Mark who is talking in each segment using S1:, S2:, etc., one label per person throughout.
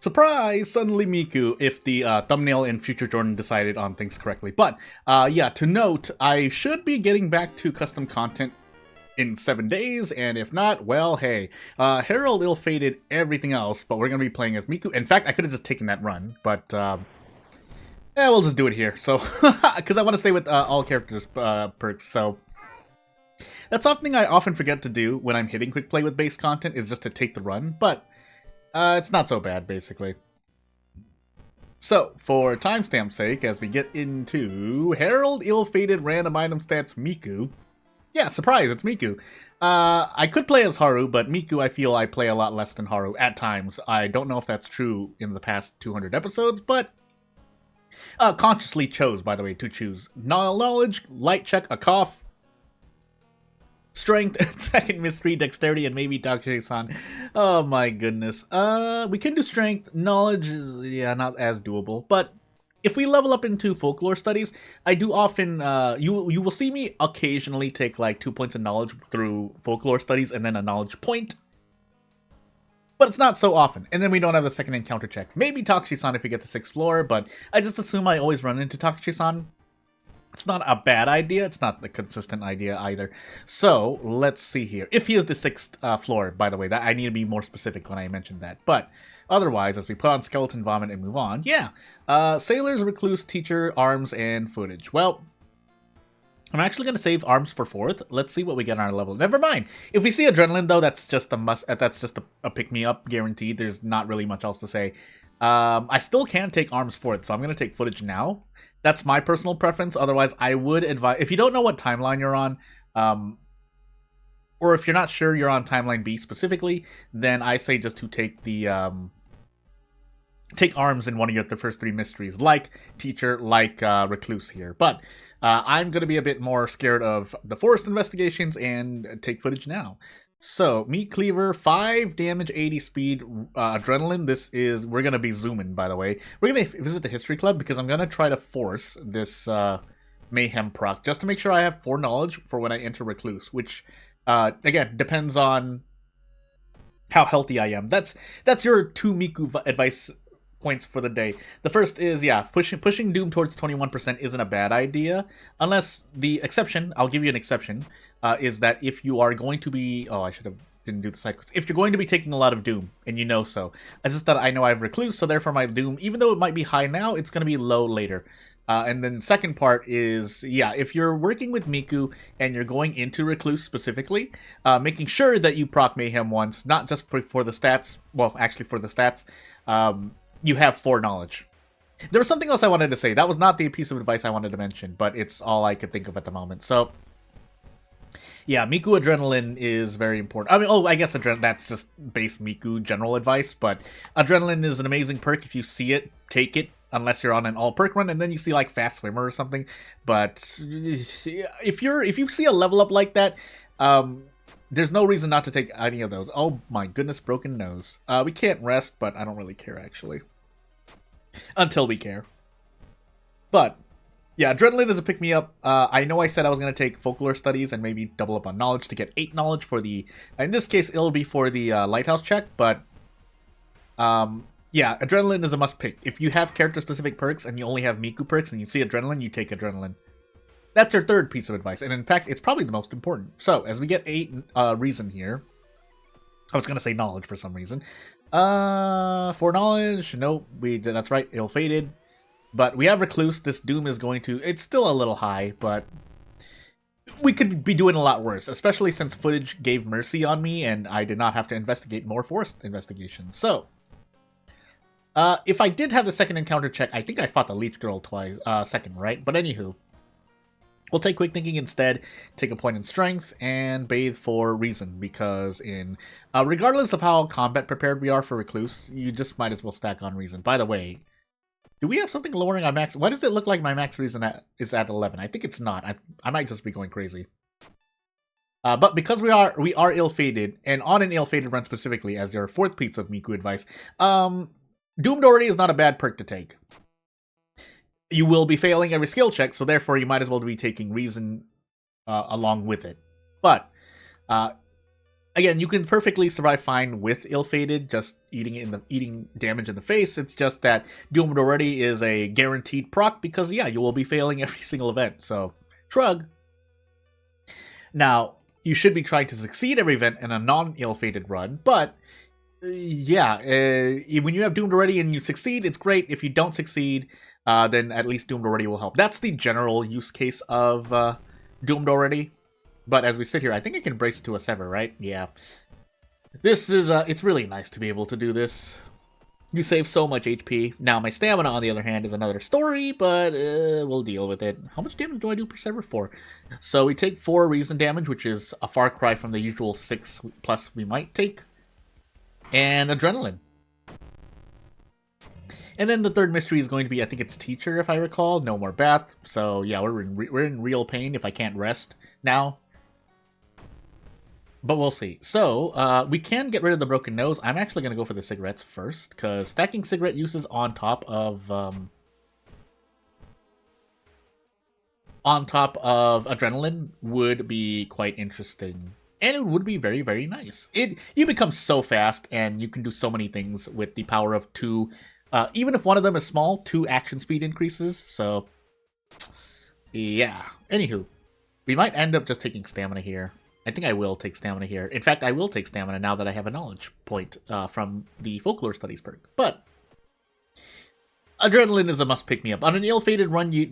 S1: Surprise! Suddenly Miku, if the thumbnail in Future Jordan decided on things correctly. But, yeah, to note, I should be getting back to custom content in 7 days, and if not, well, hey. Herald ill-fated everything else, but we're gonna be playing as Miku. In fact, I could have just taken that run, but, yeah, we'll just do it here. So, because I want to stay with all characters perks, so... That's something I often forget to do when I'm hitting quick play with base content, is just to take the run, but... it's not so bad, basically. So, for timestamp's sake, as we get into Herald Ill-Fated Random Item Stats Miku. Yeah, surprise, it's Miku. I could play as Haru, but Miku I feel I play a lot less than Haru at times. I don't know if that's true in the past 200 episodes, but... consciously chose, by the way, to choose. Knowledge, Light Check, a Cough, Strength, second mystery, dexterity, and maybe Takushi-san. Oh my goodness. We can do strength. Knowledge is, yeah, not as doable. But if we level up into folklore studies, I do often, you will see me occasionally take like 2 points of knowledge through folklore studies and then a knowledge point. But it's not so often. And then we don't have a second encounter check. Maybe Takushi-san if we get the 6th floor, but I just assume I always run into Takushi-san. It's not a bad idea. It's not the consistent idea either. So, let's see here. If he is the 6th floor, by the way, that I need to be more specific when I mentioned that. But, otherwise, as we put on Skeleton Vomit and move on, yeah. Sailors, Recluse, Teacher, Arms, and Footage. Well, I'm actually going to save Arms for 4th. Let's see what we get on our level. Never mind. If we see Adrenaline, though, that's just a must. That's just a pick-me-up, guaranteed. There's not really much else to say. I still can take Arms 4th, so I'm going to take Footage now. That's my personal preference. Otherwise, I would advise... If you don't know what timeline you're on, or if you're not sure you're on Timeline B specifically, then I say just to take the... take Arms in one of the first 3 mysteries, like Teacher, like Recluse here. But I'm going to be a bit more scared of the Forest investigations and take Footage now. So, Meat Cleaver, 5 damage, 80 speed, Adrenaline. This is... We're going to be zooming, by the way. We're going to visit the History Club because I'm going to try to force this Mayhem proc just to make sure I have 4 knowledge for when I enter Recluse, which, again, depends on how healthy I am. That's your 2 Miku advice points for the day. The first is, yeah, pushing Doom towards 21% isn't a bad idea, unless the exception, I'll give you an exception, is that if you are going to be, oh, I should have didn't do the side quests. If you're going to be taking a lot of Doom, and you know so, it's just that I know I have Recluse, so therefore my Doom, even though it might be high now, it's going to be low later. And then the second part is, yeah, if you're working with Miku and you're going into Recluse specifically, making sure that you proc Mayhem once, not just for the stats, well, actually for the stats, you have 4 knowledge. There was something else I wanted to say. That was not the piece of advice I wanted to mention, but it's all I could think of at the moment. So, yeah, Miku Adrenaline is very important. I mean, I guess that's just base Miku general advice, but Adrenaline is an amazing perk. If you see it, take it, unless you're on an all-perk run, and then you see, like, Fast Swimmer or something. But if you see a level up like that, there's no reason not to take any of those. Oh my goodness, broken nose. We can't rest, but I don't really care, actually. Until we care. But, yeah, Adrenaline is a pick-me-up. I know I said I was going to take Folklore Studies and maybe double up on Knowledge to get 8 Knowledge for the... In this case, it'll be for the Lighthouse check, but... yeah, Adrenaline is a must-pick. If you have character-specific perks and you only have Miku perks and you see Adrenaline, you take Adrenaline. That's your third piece of advice, and in fact, it's probably the most important. So, as we get 8 reason here... I was going to say knowledge for some reason. For knowledge, nope, that's right, ill-fated. But we have Recluse, this Doom is going to... It's still a little high, but... We could be doing a lot worse, especially since Footage gave mercy on me, and I did not have to investigate more forced investigations. So... if I did have the second encounter check, I think I fought the Leech Girl twice, second, right? But anywho... We'll take Quick Thinking instead, take a point in Strength, and Bathe for Reason, because regardless of how combat prepared we are for Recluse, you just might as well stack on Reason. By the way, do we have something lowering our max? Why does it look like my max Reason is at 11? I think it's not. I might just be going crazy. But because we are ill-fated, and on an ill-fated run specifically, as your 4th piece of Miku advice, Doomed already is not a bad perk to take. You will be failing every skill check, so therefore you might as well be taking Reason along with it. But Again, you can perfectly survive fine with ill-fated, just eating damage in the face. It's just that Doomed Already is a guaranteed proc because yeah, you will be failing every single event. So shrug. Now you should be trying to succeed every event in a non-ill-fated run, but yeah, when you have Doomed Already and you succeed, it's great. If you don't succeed, then at least Doomed Already will help. That's the general use case of Doomed Already. But as we sit here, I think I can brace it to a Sever, right? Yeah. This is, it's really nice to be able to do this. You save so much HP. Now, my stamina, on the other hand, is another story, but we'll deal with it. How much damage do I do per Sever? 4. So we take 4 reason damage, which is a far cry from the usual 6 plus we might take. And Adrenaline. And then the third mystery is going to be, I think it's Teacher, if I recall. No more Bath. So yeah, we're in real pain if I can't rest now. But we'll see. So, we can get rid of the broken nose. I'm actually going to go for the cigarettes first, because stacking cigarette uses on top of adrenaline would be quite interesting. And it would be very, very nice. You become so fast, and you can do so many things with the power of 2. Even if one of them is small, 2 action speed increases. So, yeah. Anywho, we might end up just taking stamina here. I think I will take stamina here. In fact, I will take stamina now that I have a knowledge point from the folklore studies perk. But adrenaline is a must pick me up. On an ill-fated run, you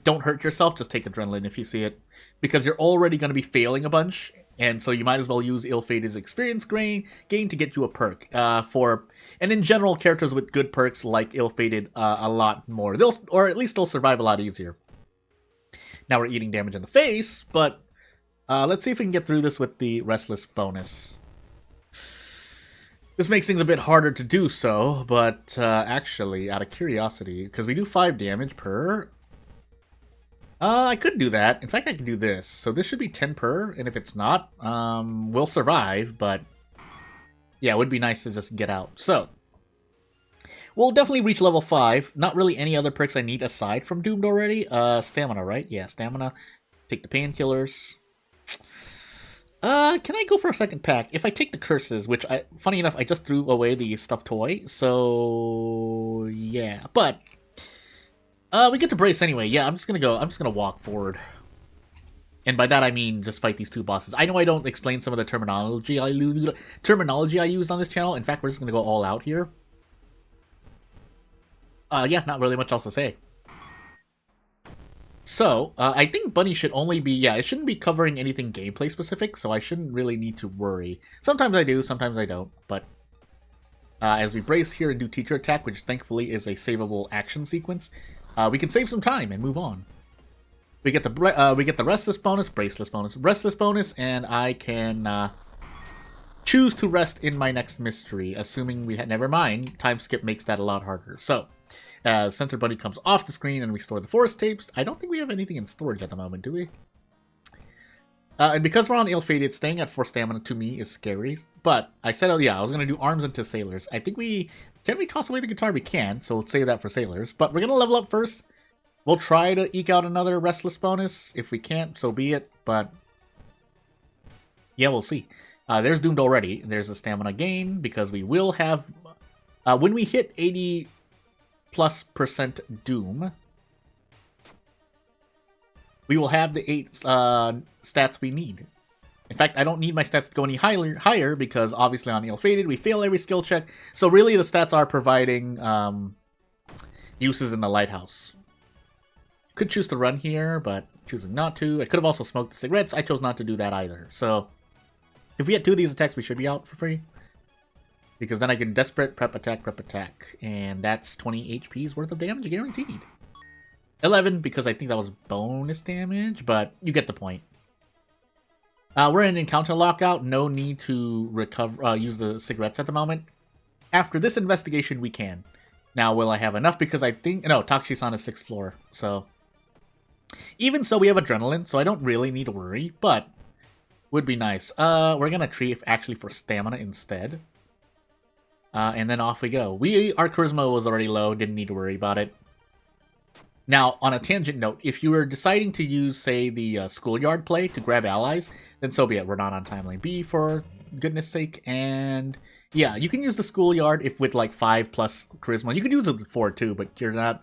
S1: don't hurt yourself. Just take adrenaline if you see it, because you're already going to be failing a bunch, and so you might as well use ill-fated's experience gain to get you a perk. And in general, characters with good perks like ill-fated a lot more. Or at least they'll survive a lot easier. Now we're eating damage in the face, but let's see if we can get through this with the Restless bonus. This makes things a bit harder to do so, but actually, out of curiosity, because we do 5 damage per... I could do that. In fact, I can do this. So this should be 10 per, and if it's not, we'll survive, but yeah, it would be nice to just get out. So, we'll definitely reach level 5. Not really any other perks I need aside from Doomed Already. Stamina, right? Yeah, stamina. Take the painkillers. Can I go for a second pack? If I take the curses, which funny enough, I just threw away the stuffed toy, so yeah. But we get to brace anyway. Yeah, I'm just gonna walk forward. And by that I mean just fight these 2 bosses. I know I don't explain some of the terminology I used on this channel. In fact, we're just gonna go all out here. Yeah, not really much else to say. So, I think Bunny should only be, yeah, it shouldn't be covering anything gameplay specific, so I shouldn't really need to worry. Sometimes I do, sometimes I don't, but as we brace here and do Teacher Attack, which thankfully is a savable action sequence, we can save some time and move on. We get the Restless bonus, Braceless bonus, Restless bonus, and I can choose to rest in my next mystery, assuming we never mind, time skip makes that a lot harder. So, as Censored Bunny comes off the screen and we store the forest tapes, I don't think we have anything in storage at the moment, do we? And because we're on ill-fated, staying at 4 stamina to me is scary. But I said, oh yeah, I was going to do arms into sailors. I think can we toss away the guitar? We can, so let's save that for sailors. But we're going to level up first. We'll try to eke out another Restless bonus. If we can't, so be it. But yeah, we'll see. There's Doomed Already. There's a stamina gain because we will have... when we hit 80%+ Doom, we will have the 8 stats we need. In fact, I don't need my stats to go any higher because obviously on ill-fated we fail every skill check. So really the stats are providing uses in the lighthouse. Could choose to run here, but choosing not to. I could have also smoked the cigarettes. I chose not to do that either. So if we get 2 of these attacks, we should be out for free. Because then I can Desperate, prep attack. And that's 20 HP's worth of damage guaranteed. 11, because I think that was bonus damage, but you get the point. We're in Encounter Lockout. No need to use the cigarettes at the moment. After this investigation, we can. Now, will I have enough? Because I think... No, Takshisan is 6th floor, so... Even so, we have Adrenaline, so I don't really need to worry, but... Would be nice. We're gonna treat actually for stamina instead. And then off we go. Our Charisma was already low, didn't need to worry about it. Now, on a tangent note, if you were deciding to use, say, the schoolyard play to grab allies, then so be it. We're not on timeline B for goodness sake. And yeah, you can use the schoolyard if with like 5 plus charisma. You could use it with 4 too, but you're not.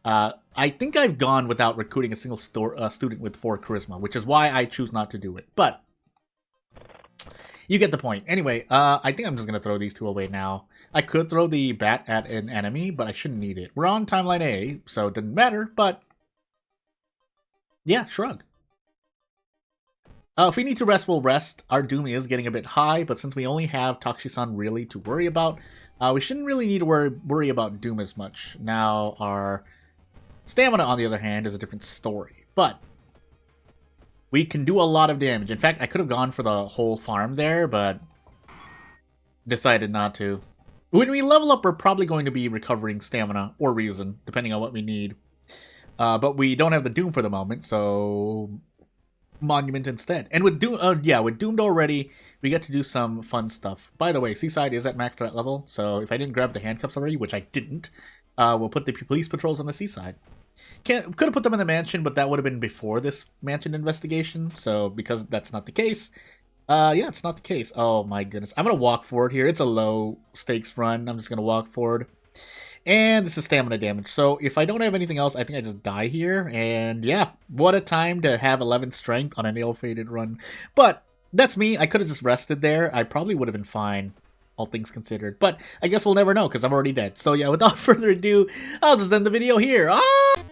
S1: I think I've gone without recruiting a single student with 4 charisma, which is why I choose not to do it. But you get the point. Anyway, I think I'm just going to throw these two away now. I could throw the bat at an enemy, but I shouldn't need it. We're on timeline A, so it doesn't matter, but yeah, shrug. If we need to rest, we'll rest. Our Doom is getting a bit high, but since we only have Takushi-san really to worry about, we shouldn't really need to worry about Doom as much. Now, our Stamina, on the other hand, is a different story. But we can do a lot of damage. In fact, I could have gone for the whole farm there, but decided not to. When we level up, we're probably going to be recovering stamina or reason, depending on what we need. But we don't have the Doom for the moment, so Monument instead. And with Doom, with Doomed already, we get to do some fun stuff. By the way, Seaside is at max threat level, so if I didn't grab the handcuffs already, which I didn't, we'll put the police patrols on the Seaside. Could have put them in the mansion, but that would have been before this mansion investigation. So because that's not the case, yeah, it's not the case. Oh my goodness. I'm going to walk forward here. It's a low stakes run. I'm just going to walk forward. And this is stamina damage. So if I don't have anything else, I think I just die here. And yeah, what a time to have 11 strength on an ill-fated run. But that's me. I could have just rested there. I probably would have been fine, all things considered. But I guess we'll never know because I'm already dead. So yeah, without further ado, I'll just end the video here. Ah!